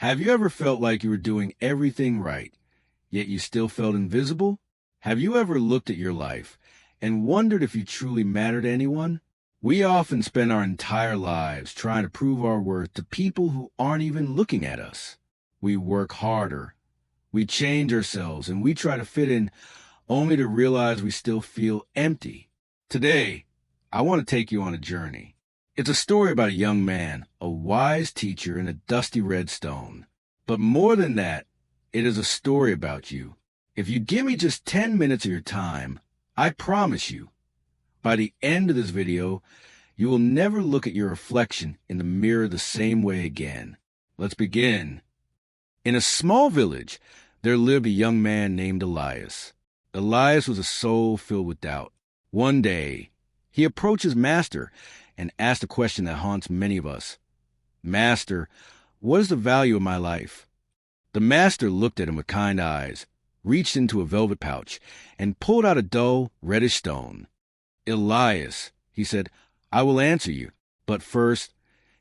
Have you ever felt like you were doing everything right, yet you still felt invisible? Have you ever looked at your life and wondered if you truly matter to anyone? We often spend our entire lives trying to prove our worth to people who aren't even looking at us. We work harder, we change ourselves, and we try to fit in only to realize we still feel empty. Today, I want to take you on a journey. It's a story about a young man, a wise teacher, and a dusty red stone. But more than that, it is a story about you. If you give me just 10 minutes of your time, I promise you, by the end of this video, you will never look at your reflection in the mirror the same way again. Let's begin. In a small village, there lived a young man named Elias. Elias was a soul filled with doubt. One day, he approached his master and asked a question that haunts many of us. "Master, what is the value of my life?" The master looked at him with kind eyes, reached into a velvet pouch, and pulled out a dull, reddish stone. "Elias," he said, "I will answer you, but first,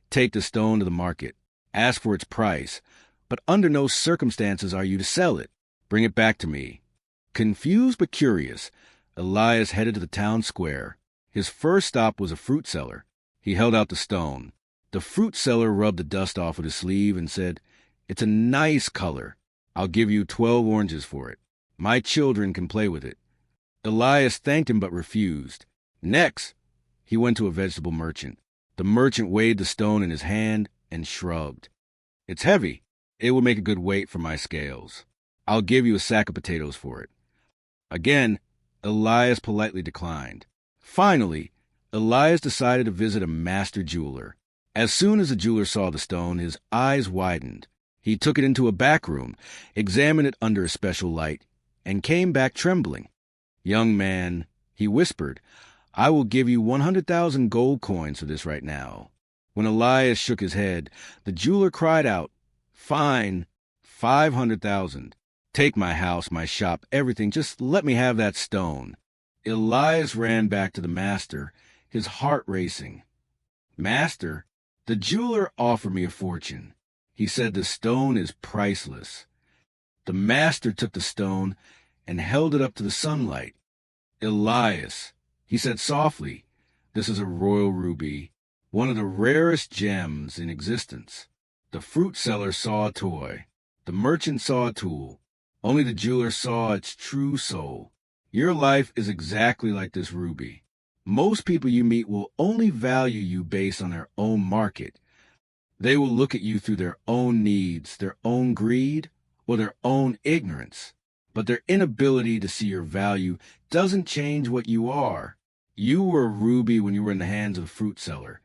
take the stone to the market. Ask for its price, but under no circumstances are you to sell it. Bring it back to me." Confused but curious, Elias headed to the town square. His first stop was a fruit seller. He held out the stone. The fruit seller rubbed the dust off with his sleeve and said, "It's a nice color. I'll give you 12 oranges for it. My children can play with it." Elias thanked him but refused. Next, he went to a vegetable merchant. The merchant weighed the stone in his hand and shrugged. "It's heavy. It will make a good weight for my scales. I'll give you a sack of potatoes for it." Again, Elias politely declined. Finally, Elias decided to visit a master jeweler. As soon as the jeweler saw the stone, his eyes widened. He took it into a back room, examined it under a special light, and came back trembling. "Young man," he whispered, "I will give you 100,000 gold coins for this right now." When Elias shook his head, the jeweler cried out, "Fine, 500,000. Take my house, my shop, everything. Just let me have that stone." Elias ran back to the master, his heart racing. "Master, the jeweler offered me a fortune. He said the stone is priceless." The master took the stone and held it up to the sunlight. "Elias," he said softly, "this is a royal ruby, one of the rarest gems in existence." The fruit seller saw a toy. The merchant saw a tool. Only the jeweler saw its true soul. Your life is exactly like this ruby. Most people you meet will only value you based on their own market. They will look at you through their own needs, their own greed, or their own ignorance. But their inability to see your value doesn't change what you are. You were a ruby when you were in the hands of the fruit seller,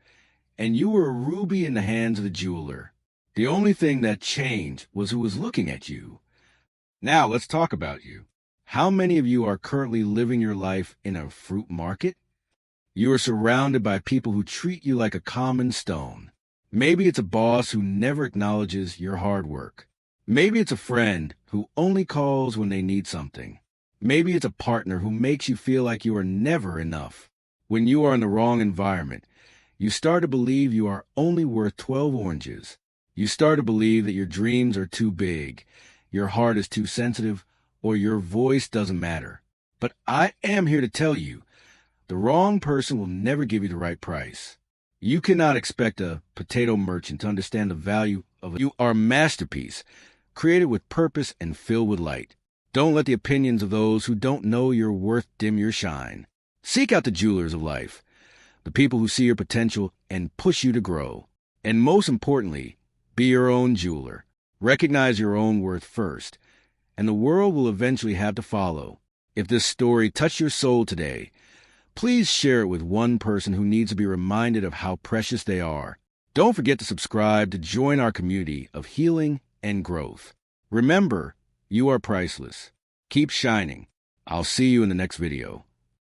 and you were a ruby in the hands of the jeweler. The only thing that changed was who was looking at you. Now let's talk about you. How many of you are currently living your life in a fruit market? You are surrounded by people who treat you like a common stone. Maybe it's a boss who never acknowledges your hard work. Maybe it's a friend who only calls when they need something. Maybe it's a partner who makes you feel like you are never enough. When you are in the wrong environment, you start to believe you are only worth 12 oranges. You start to believe that your dreams are too big, your heart is too sensitive, or your voice doesn't matter. But I am here to tell you, the wrong person will never give you the right price. You cannot expect a potato merchant to understand the value of you are a masterpiece, created with purpose and filled with light. Don't let the opinions of those who don't know your worth dim your shine. Seek out the jewelers of life, the people who see your potential and push you to grow. And most importantly, be your own jeweler. Recognize your own worth first, and the world will eventually have to follow. If this story touched your soul today, please share it with one person who needs to be reminded of how precious they are. Don't forget to subscribe to join our community of healing and growth. Remember, you are priceless. Keep shining. I'll see you in the next video.